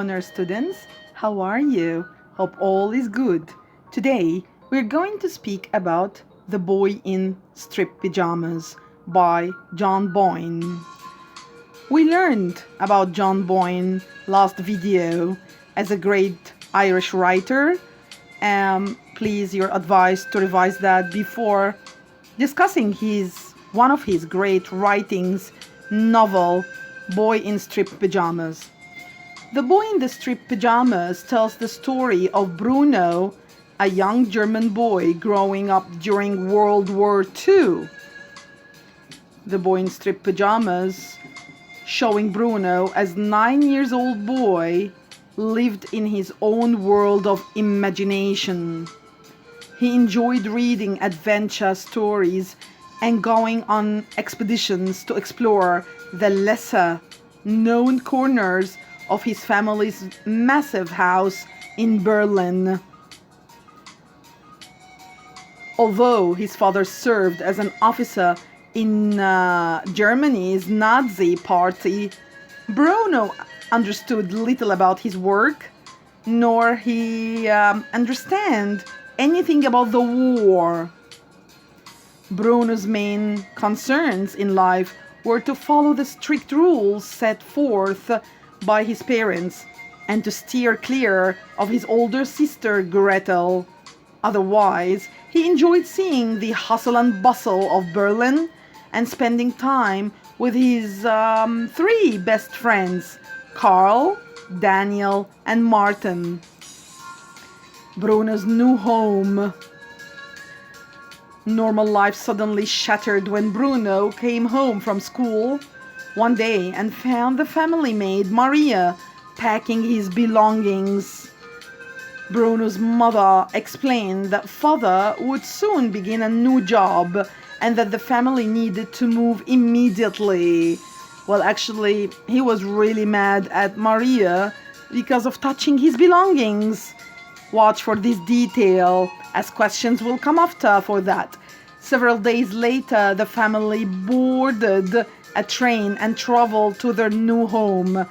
honor students. How are you? Hope all is good. Today, we're going to speak about The Boy in Striped Pyjamas by John Boyne. We learned about John Boyne last video as a great Irish writer. Please, your advice to revise that before discussing one of his great writings, novel Boy in Striped Pyjamas. The Boy in the Striped Pyjamas tells the story of Bruno, a young German boy growing up during World War II. The Boy in Striped Pyjamas, showing Bruno as 9-year-old boy, lived in his own world of imagination. He enjoyed reading adventure stories and going on expeditions to explore the lesser known corners of his family's massive house in Berlin. Although his father served as an officer in Germany's Nazi party, Bruno understood little about his work, nor he understand anything about the war. Bruno's main concerns in life were to follow the strict rules set forth by his parents and to steer clear of his older sister Gretel. Otherwise, he enjoyed seeing the hustle and bustle of Berlin and spending time with his 3 best friends, Karl, Daniel, and Martin. Bruno's new home. Normal life suddenly shattered when Bruno came home from school one day and found the family maid Maria packing his belongings. Bruno's mother explained that father would soon begin a new job and that the family needed to move immediately. Well, actually, he was really mad at Maria because of touching his belongings. Watch for this detail, as questions will come after for that. Several days later, the family boarded a train and traveled to their new home.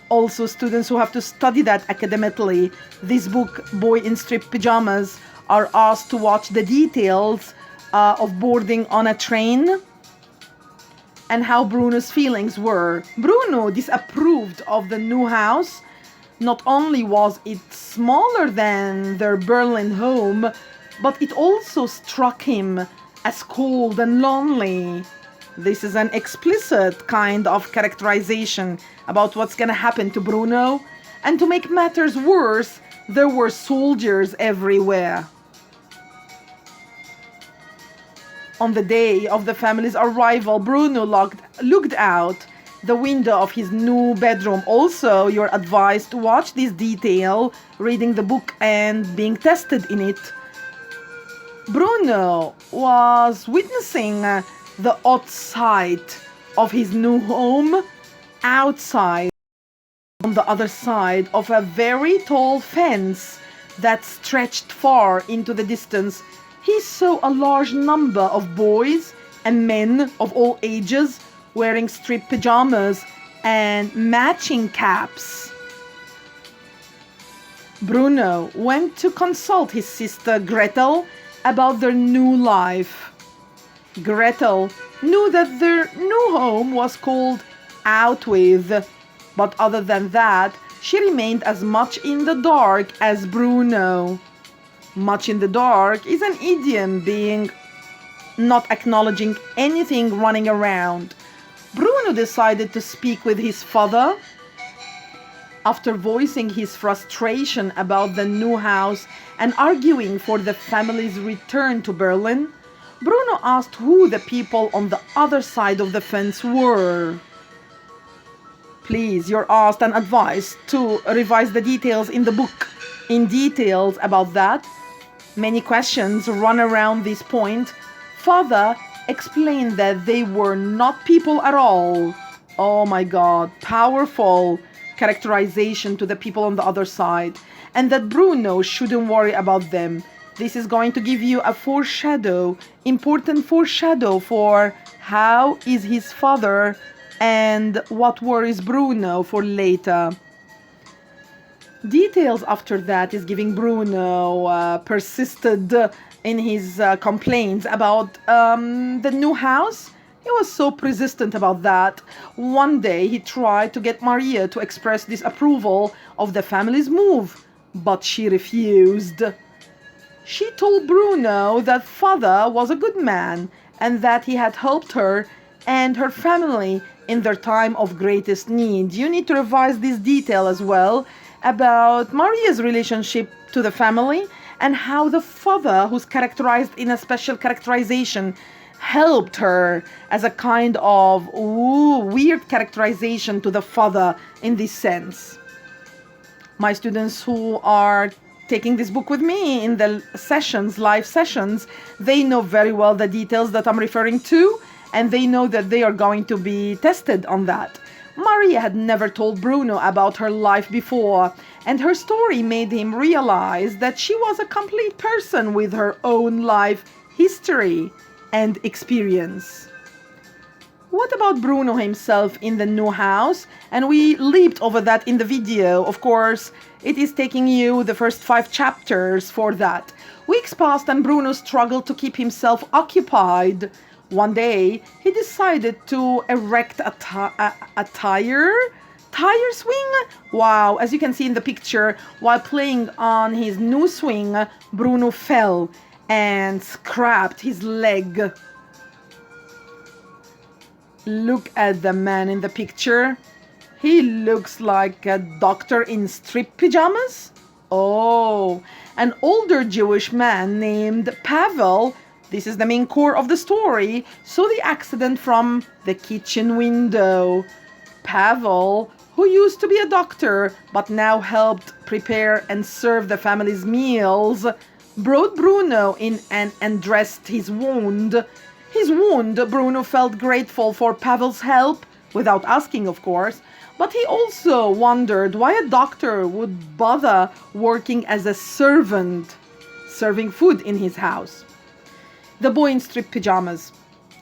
Also, students who have to study that academically, this book, Boy in Striped Pyjamas, are asked to watch the details of boarding on a train and how Bruno's feelings were. Bruno disapproved of the new house. Not only was it smaller than their Berlin home, but it also struck him as cold and lonely. This is an explicit kind of characterization about what's gonna happen to Bruno. And to make matters worse, there were soldiers everywhere. On the day of the family's arrival, Bruno looked out the window of his new bedroom. Also, you're advised to watch this detail, reading the book and being tested in it. Bruno was witnessing the odd sight of his new home outside, on the other side of a very tall fence that stretched far into the distance. He saw a large number of boys and men of all ages wearing striped pajamas and matching caps. Bruno went to consult his sister Gretel about their new life. Gretel knew that their new home was called Out With, but other than that, she remained as much in the dark as Bruno. Much in the dark is an idiom being not acknowledging anything running around. Bruno decided to speak with his father. After voicing his frustration about the new house and arguing for the family's return to Berlin, Bruno asked who the people on the other side of the fence were. Please, you're asked and advised to revise the details in the book. In details about that, many questions run around this point. Father explained that they were not people at all. Oh my God, powerful characterization to the people on the other side, and that Bruno shouldn't worry about them. This is going to give you a important foreshadow for how is his father and what worries Bruno for later. Details after that is giving Bruno persisted in his complaints about the new house. He was so persistent about that. One day he tried to get Maria to express disapproval of the family's move, but she refused. She told Bruno that father was a good man and that he had helped her and her family in their time of greatest need. You need to revise this detail as well about Maria's relationship to the family and how the father, who's characterized in a special characterization, helped her as a kind of weird characterization to the father in this sense. My students who are taking this book with me in the sessions, live sessions, they know very well the details that I'm referring to, and they know that they are going to be tested on that. Maria had never told Bruno about her life before, and her story made him realize that she was a complete person with her own life history and experience. What about Bruno himself in the new house? And we leaped over that in the video. Of course, it is taking you the first 5 chapters for that. Weeks passed and Bruno struggled to keep himself occupied. One day, he decided to erect a tire swing. Wow, as you can see in the picture, while playing on his new swing, Bruno fell and scraped his leg. Look at the man in the picture. He looks like a doctor in strip pyjamas. Oh, an older Jewish man named Pavel. This is the main core of the story. Saw the accident from the kitchen window. Pavel, who used to be a doctor but now helped prepare and serve the family's meals, brought Bruno in and undressed his wound. Bruno felt grateful for Pavel's help, without asking, of course, but he also wondered why a doctor would bother working as a servant, serving food in his house. The boy in strip pyjamas.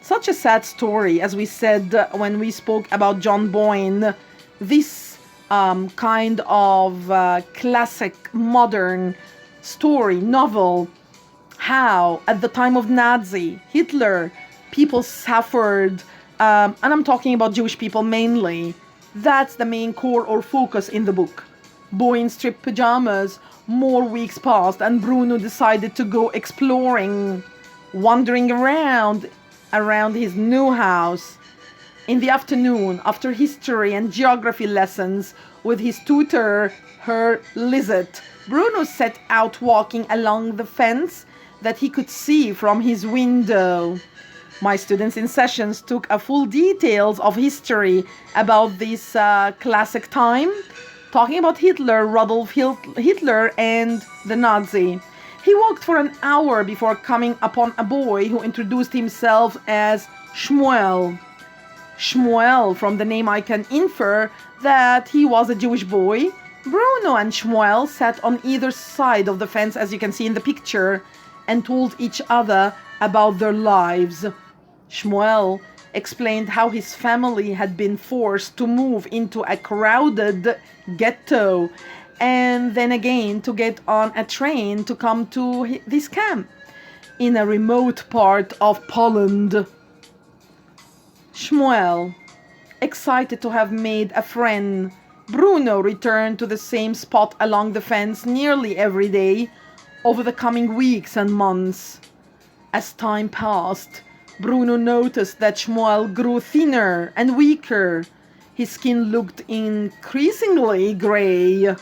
Such a sad story, as we said when we spoke about John Boyne. This kind of classic modern story, novel, how at the time of Nazi, Hitler, people suffered, and I'm talking about Jewish people mainly. That's the main core or focus in the book. Boy in strip pyjamas. More weeks passed and Bruno decided to go exploring, wandering around his new house. In the afternoon, after history and geography lessons with his tutor, Herr Lizette, Bruno set out walking along the fence that he could see from his window. My students in sessions took a full details of history about this classic time, talking about Hitler, Rudolf Hitler, and the Nazi. He walked for an hour before coming upon a boy who introduced himself as Shmuel. Shmuel, from the name I can infer that he was a Jewish boy. Bruno and Shmuel sat on either side of the fence, as you can see in the picture, and told each other about their lives. Shmuel explained how his family had been forced to move into a crowded ghetto and then again to get on a train to come to this camp in a remote part of Poland. Shmuel, excited to have made a friend, Bruno returned to the same spot along the fence nearly every day over the coming weeks and months. As time passed, Bruno noticed that Shmuel grew thinner and weaker. His skin looked increasingly gray.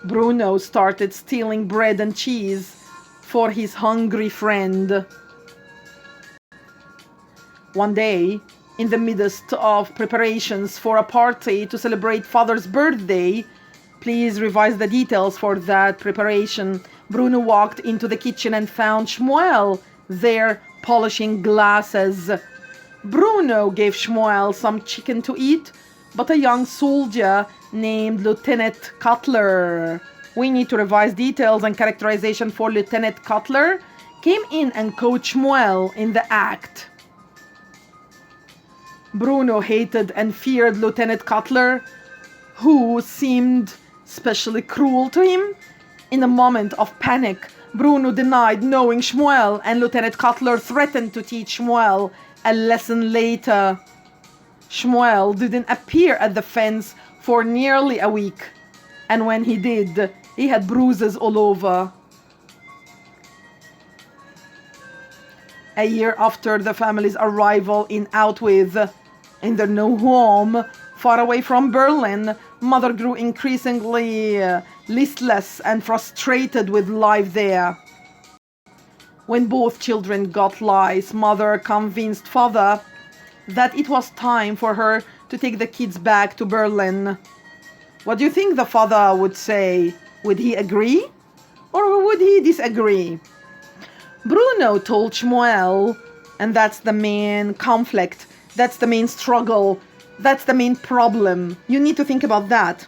Bruno started stealing bread and cheese for his hungry friend. One day, in the midst of preparations for a party to celebrate father's birthday, please revise the details for that preparation, Bruno walked into the kitchen and found Shmuel there polishing glasses. Bruno gave Shmuel some chicken to eat, but a young soldier named Lieutenant Cutler, we need to revise details and characterization for Lieutenant Cutler, came in and caught Shmuel in the act. Bruno hated and feared Lieutenant Cutler, who seemed especially cruel to him? In a moment of panic, Bruno denied knowing Shmuel, and Lieutenant Cutler threatened to teach Shmuel a lesson later. Shmuel didn't appear at the fence for nearly a week, and when he did, he had bruises all over. A year after the family's arrival in Outwith, in their new home, far away from Berlin, Mother grew increasingly listless and frustrated with life there. When both children got lice, Mother convinced Father that it was time for her to take the kids back to Berlin. What do you think the father would say? Would he agree? Or would he disagree? Bruno told Shmuel, and that's the main conflict, that's the main struggle, that's the main problem. You need to think about that.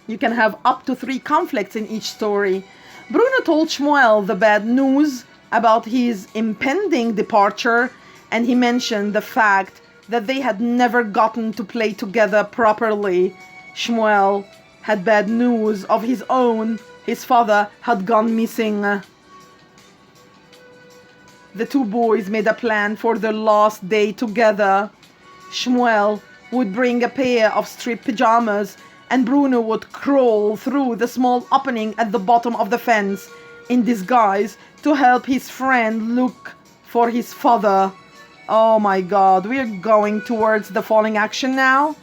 You can have up to 3 conflicts in each story. Bruno told Shmuel the bad news about his impending departure, and he mentioned the fact that they had never gotten to play together properly. Shmuel had bad news of his own. His father had gone missing. The 2 boys made a plan for their last day together. Shmuel would bring a pair of striped pyjamas, and Bruno would crawl through the small opening at the bottom of the fence in disguise to help his friend look for his father. Oh my God, we are going towards the falling action now.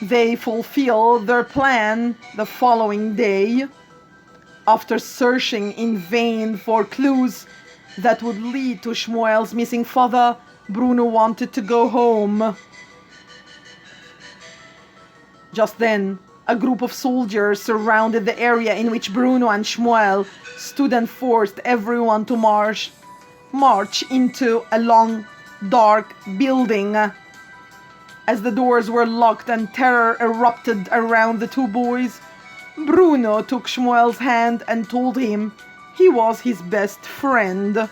They fulfill their plan the following day. After searching in vain for clues that would lead to Shmuel's missing father, Bruno wanted to go home. Just then, a group of soldiers surrounded the area in which Bruno and Shmuel stood and forced everyone to march into a long, dark building. As the doors were locked and terror erupted around the 2 boys, Bruno took Shmuel's hand and told him he was his best friend.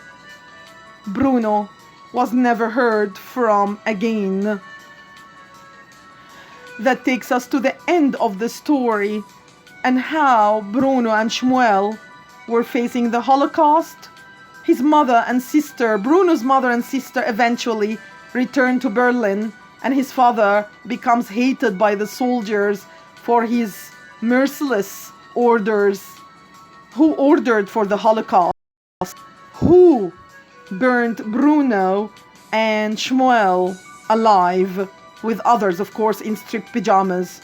Bruno was never heard from again. That takes us to the end of the story, and how Bruno and Shmuel were facing the Holocaust. His mother and sister, Bruno's mother and sister, eventually returned to Berlin, and his father becomes hated by the soldiers for his merciless orders. Who ordered for the Holocaust? Who burned Bruno and Shmuel alive, with others, of course, in striped pyjamas?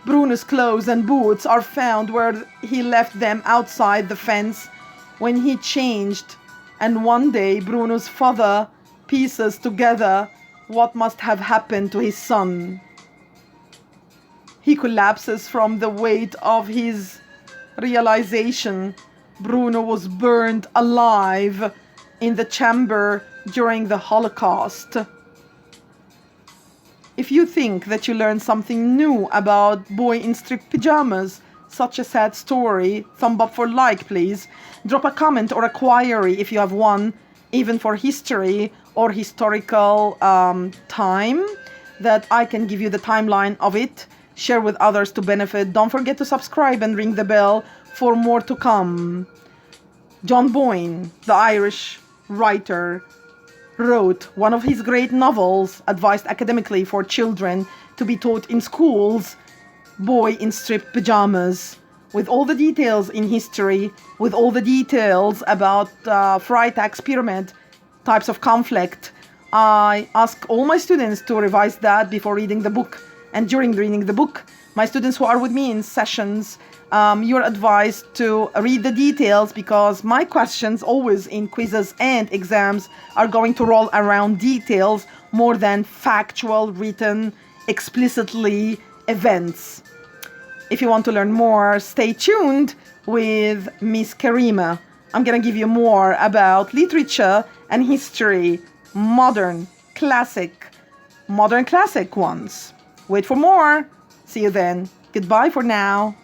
Bruno's clothes and boots are found where he left them outside the fence when he changed, and one day Bruno's father pieces together what must have happened to his son. He collapses from the weight of his realization. Bruno was burned alive in the chamber during the Holocaust. If you think that you learned something new about Boy in Striped Pyjamas, such a sad story, thumb up for like, please. Drop a comment or a query if you have one, even for history or historical time, that I can give you the timeline of it. Share with others to benefit. Don't forget to subscribe and ring the bell for more to come. John Boyne, the Irish writer, wrote one of his great novels, advised academically for children to be taught in schools, Boy in Striped Pyjamas, with all the details in history, with all the details about Freitag's pyramid, types of conflict. I ask all my students to revise that before reading the book. And during reading the book, my students who are with me in sessions, you're advised to read the details, because my questions always in quizzes and exams are going to roll around details more than factual, written, explicitly events. If you want to learn more, stay tuned with Miss Karima. I'm going to give you more about literature and history, modern classic ones. Wait for more. See you then. Goodbye for now.